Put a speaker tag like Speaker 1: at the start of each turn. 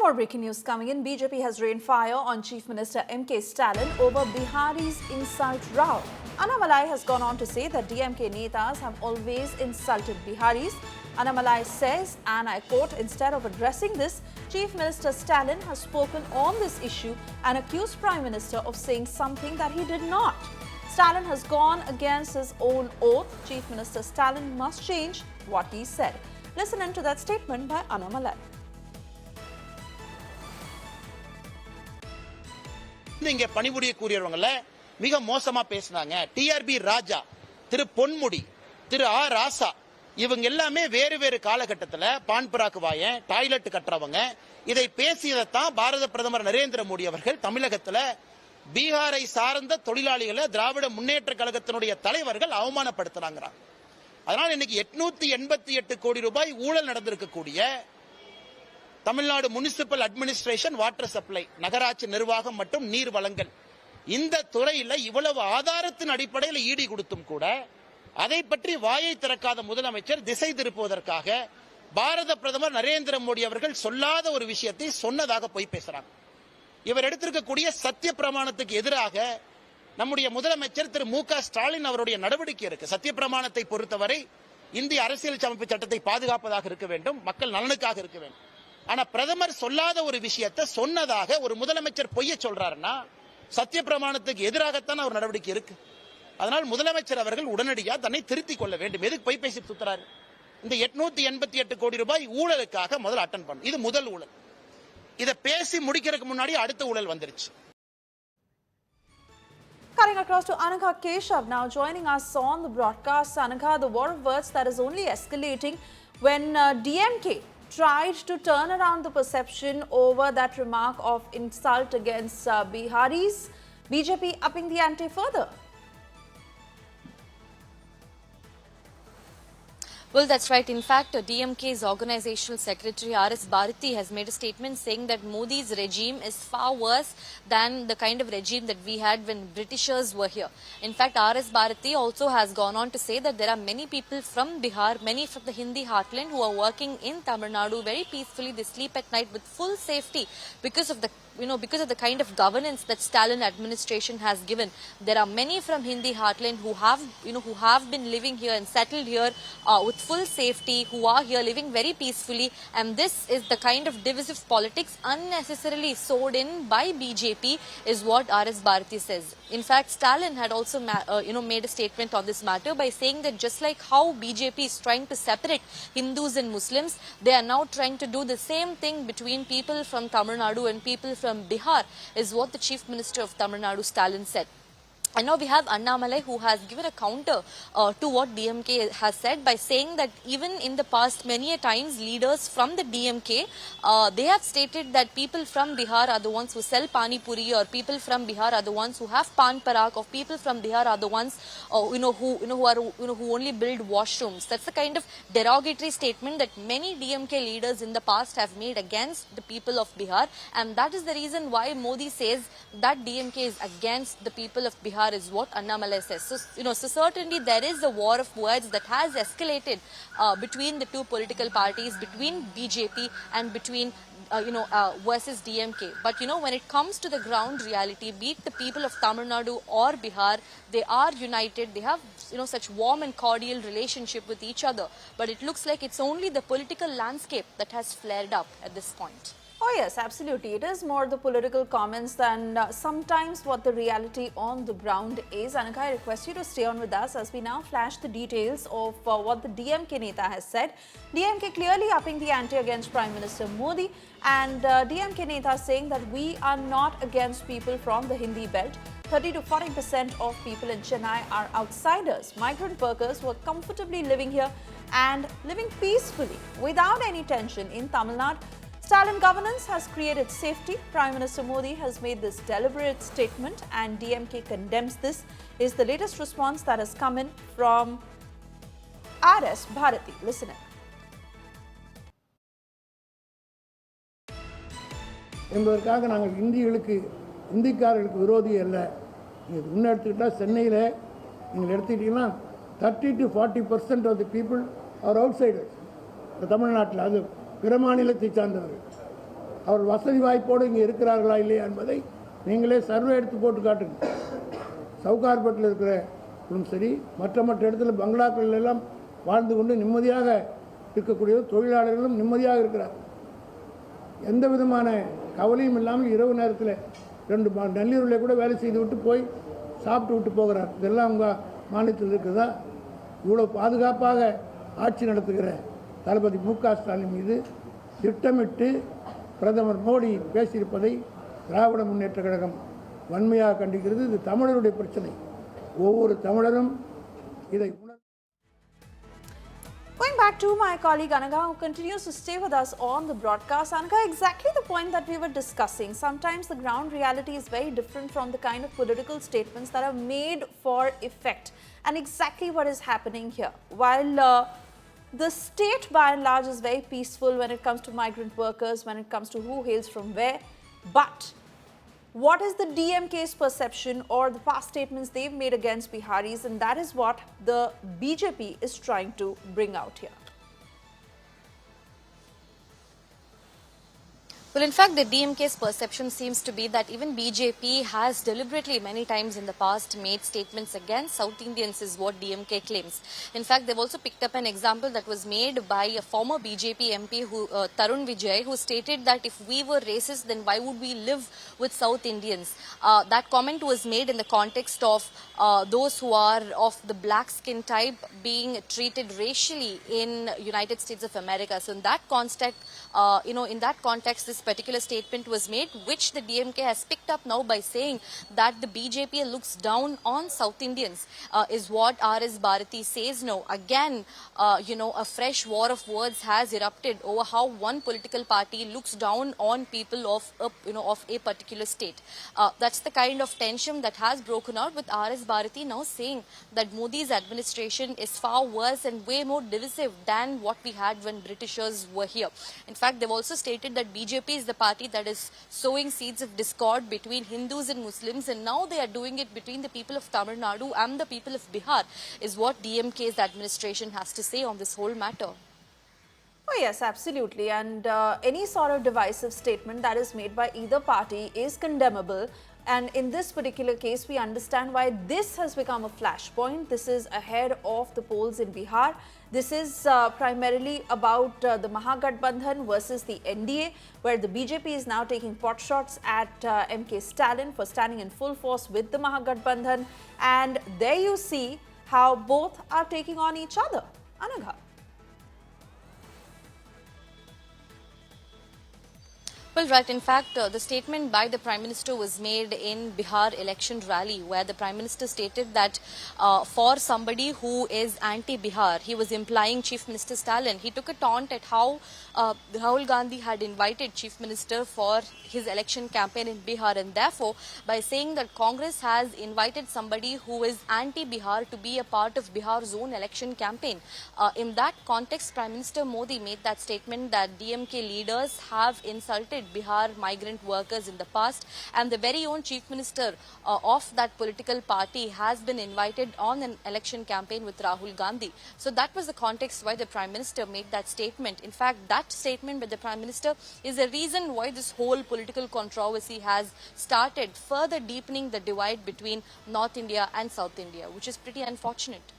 Speaker 1: more breaking news coming in. BJP has rained fire on Chief Minister M.K. Stalin over Bihari's insult row. Annamalai has gone on to say that DMK netas have always insulted Biharis. Annamalai says, and I quote, instead of addressing this, Chief Minister Stalin has spoken on this issue and accused Prime Minister of saying something that he did not. Stalin has gone against his own oath. Chief Minister Stalin must change what he said. Listen into that statement by Annamalai.
Speaker 2: இங்க பணிபுரியக்கூடியவங்கள மிக மோசமா பேசினாங்க. TRP ராஜா, திரு பொன்முடி, திரு ஆ ராசா இவங்க எல்லாமே வேறு வேறு காலகட்டத்தில் பான் பராக் வாயன் டாய்லெட் கட்டுறவங்க. இதை பேசியதான் பாரத பிரதமர் நரேந்திர மோடி அவர்கள் தமிழகத்தில் பீகாரை சார்ந்த தொழிலாளிகளை திராவிட முன்னேற்ற கழகத்தினுடைய தலைவர்கள் அவமானப்படுத்துறாங்க. அதனால இன்னைக்கு 888 கோடி ரூபாய் ஊழல் நடந்திருக்கக்கூடிய Tamil Nadu municipal administration water supply நகராட்சி நிர்வாகம் மற்றும் நீர் வழங்கல் இந்த துறையில் இவ்வளவு ஆதாரத்தின் அடிப்படையில் ஈடி கொடுத்தும் கூட அதை பற்றி வாயை திறக்காத முதலமைச்சர் திசை திருப்புவதற்காக பாரத பிரதமர் நரேந்திர மோடி அவர்கள் சொல்லாத ஒரு விஷயத்தை சொன்னதாக போய் பேசுறாங்க. இவர் எடுத்திருக்கக்கூடிய சத்திய பிரமாணத்துக்கு எதிராக நம்முடைய முதலமைச்சர் திரு M.K. ஸ்டாலின் அவருடைய நடவடிக்கை இருக்கு. சத்திய பிரமாணத்தை பொறுத்தவரை இந்திய அரசியல் அமைப்பு சட்டத்தை பாதுகாப்பதாக இருக்க வேண்டும், மக்கள் நலனுக்காக இருக்க வேண்டும். ஆனா பிரதமர் சொல்லாத ஒரு விஷயத்தை சொன்னதாக ஒரு முதலமைச்சர் பொய்ய சொல்றாருன்னா சத்திய பிரமாணத்துக்கு எதிராகத்தான் அவர் நடவடிக்கை இருக்கு. அதனால் முதலமைச்சர் அவர்கள் உடனடியாக தன்னை திருத்திக் கொள்ள வேண்டும். எதுக்கு பொய் பேசி சுத்துறாரு? இந்த 888 கோடி ரூபாய் ஊழலுக்காக முதல்ல அட்டன் பண்ணும். இது முதல் ஊழல். இதை பேசி முடிக்கிறதுக்கு முன்னாடி அடுத்த ஊழல் வந்துருச்சு.
Speaker 1: Cutting across to Anagha Keshav now joining us on the broadcast. Anagha, the war of words that is only escalating when DMK tried to turn around the perception over that remark of insult against Biharis. BJP upping the ante further.
Speaker 3: Well, that's right. In fact, DMK's organizational secretary R.S. Bharati has made a statement saying that Modi's regime is far worse than the kind of regime that we had when Britishers were here. In fact, R.S. Bharati also has gone on to say that there are many people from Bihar, many from the Hindi heartland who are working in Tamil Nadu very peacefully. They sleep at night with full safety because of the kind of governance that Stalin administration has given. There are many from Hindi heartland who have been living here and settled here with full safety, who are here living very peacefully, and this is the kind of divisive politics unnecessarily sowed in by BJP is what R.S. Bharati says. In fact, Stalin had also made a statement on this matter by saying that just like how BJP is trying to separate Hindus and Muslims, they are now trying to do the same thing between people from Tamil Nadu and people from Bihar, is what the Chief Minister of Tamil Nadu, Stalin, said. And now we have Annamalai, who has given a counter to what DMK has said by saying that even in the past many a times leaders from the DMK, they have stated that people from Bihar are the ones who sell pani puri, or people from Bihar are the ones who have pan parak, or people from Bihar are the ones who only build washrooms. That's the kind of derogatory statement that many DMK leaders in the past have made against the people of Bihar, and that is the reason why Modi says that DMK is against the people of Bihar, is what Annamalai says. So certainly there is a war of words that has escalated between the two political parties, between BJP and between versus DMK. But when it comes to the ground reality, be it the people of Tamil Nadu or Bihar, they are united. They have such warm and cordial relationship with each other. But it looks like it's only the political landscape that has flared up at this point.
Speaker 1: Oh yes, absolutely. It is more the political comments than sometimes what the reality on the ground is. Anagha, I request you to stay on with us as we now flash the details of what the DMK Neta has said. DMK clearly upping the ante against Prime Minister Modi, and DMK Neta saying that we are not against people from the Hindi belt. 30 to 40% of people in Chennai are outsiders, migrant workers who are comfortably living here and living peacefully without any tension in Tamil Nadu. Stalin governance has created safety. Prime Minister Modi has made this deliberate statement and DMK condemns this, is the latest response that has come in from R.S. Bharati. Listen in.
Speaker 4: என்பதற்காக நாங்கள் இந்திக்காரர்களுக்கு விரோதி அல்ல. இன்னும் எடுத்துக்கிட்டால் சென்னையில் நீங்கள் எடுத்துக்கிட்டீங்கன்னா 30 to 40% of the people are outsiders. தமிழ்நாட்டில் அது பிற மாநிலத்தை சார்ந்தவர்கள். அவர் வசதி வாய்ப்போடு இங்கே இருக்கிறார்களா இல்லையா என்பதை நீங்களே சர்வே எடுத்து போட்டு காட்டுங்க. சவுகார்பேட்டில் இருக்கிறவங்களும் சரி, மற்ற இடத்துல பங்களாக்கள் எல்லாம் வாழ்ந்து கொண்டு நிம்மதியாக இருக்கக்கூடிய தொழிலாளர்களும் நிம்மதியாக இருக்கிறார். எந்த விதமான கவலையும் இல்லாமல் இரவு நேரத்தில் 2 நள்ளிரவில் கூட வேலை செய்து விட்டு போய் சாப்பிட்டு விட்டு போகிறார். இதெல்லாம் உங்கள் மாநிலத்தில் இருக்குதா? இவ்வளோ பாதுகாப்பாக ஆட்சி நடத்துகிற தளபதி M.K. ஸ்டாலின் மீது திட்டமிட்டு பிரதமர் மோடி பேசியிருப்பதை திராவிட முன்னேற்ற கழகம் வன்மையாக கண்டிக்கிறது. இது தமிழருடைய பிரச்சனை. ஒவ்வொரு தமிழரும் இதை
Speaker 1: Going back to my colleague Anaga, who continues to stay with us on the broadcast. Anaga, exactly the point that we were discussing. Sometimes the ground reality is very different from the kind of political statements that are made for effect. And exactly what is happening here. While the state by and large is very peaceful when it comes to migrant workers, when it comes to who hails from where, but what is the DMK's perception or the past statements they've made against Biharis, and that is what the BJP is trying to bring out here.
Speaker 3: Well, in fact, the DMK's perception seems to be that even BJP has deliberately many times in the past made statements against South Indians, is what DMK claims. In fact, they've also picked up an example that was made by a former BJP MP, Tarun Vijay, who stated that if we were racist, then why would we live with South Indians? That comment was made in the context of those who are of the black skin type being treated racially in United States of America. So in that context, this particular statement was made, which the DMK has picked up now by saying that the BJP looks down on South Indians, is what R.S. Bharati says now. Again, a fresh war of words has erupted over how one political party looks down on people of a particular state. That's the kind of tension that has broken out, with R.S. Bharati now saying that Modi's administration is far worse and way more divisive than what we had when Britishers were here. In fact, they've also stated that BJP is the party that is sowing seeds of discord between Hindus and Muslims, and now they are doing it between the people of Tamil Nadu and the people of Bihar, is what DMK's administration has to say on this whole matter.
Speaker 1: Oh yes, absolutely. And any sort of divisive statement that is made by either party is condemnable. And in this particular case, we understand why this has become a flashpoint. This is ahead of the polls in Bihar. This is primarily about the Mahagathbandhan versus the NDA, where the BJP is now taking pot shots at M.K. Stalin for standing in full force with the Mahagathbandhan. And there you see how both are taking on each other. Anagha.
Speaker 3: Well, right. In fact, the statement by the Prime Minister was made in Bihar election rally, where the Prime Minister stated that for somebody who is anti-Bihar, he was implying Chief Minister Stalin. He took a taunt at how Rahul Gandhi had invited Chief Minister for his election campaign in Bihar, and therefore, by saying that Congress has invited somebody who is anti-Bihar to be a part of Bihar's own election campaign. In that context, Prime Minister Modi made that statement that DMK leaders have insulted Bihar migrant workers in the past, and the very own Chief Minister of that political party has been invited on an election campaign with Rahul Gandhi. So that was the context why the Prime Minister made that statement. In fact, that statement by the Prime Minister is the reason why this whole political controversy has started, further deepening the divide between North India and South India, which is pretty unfortunate.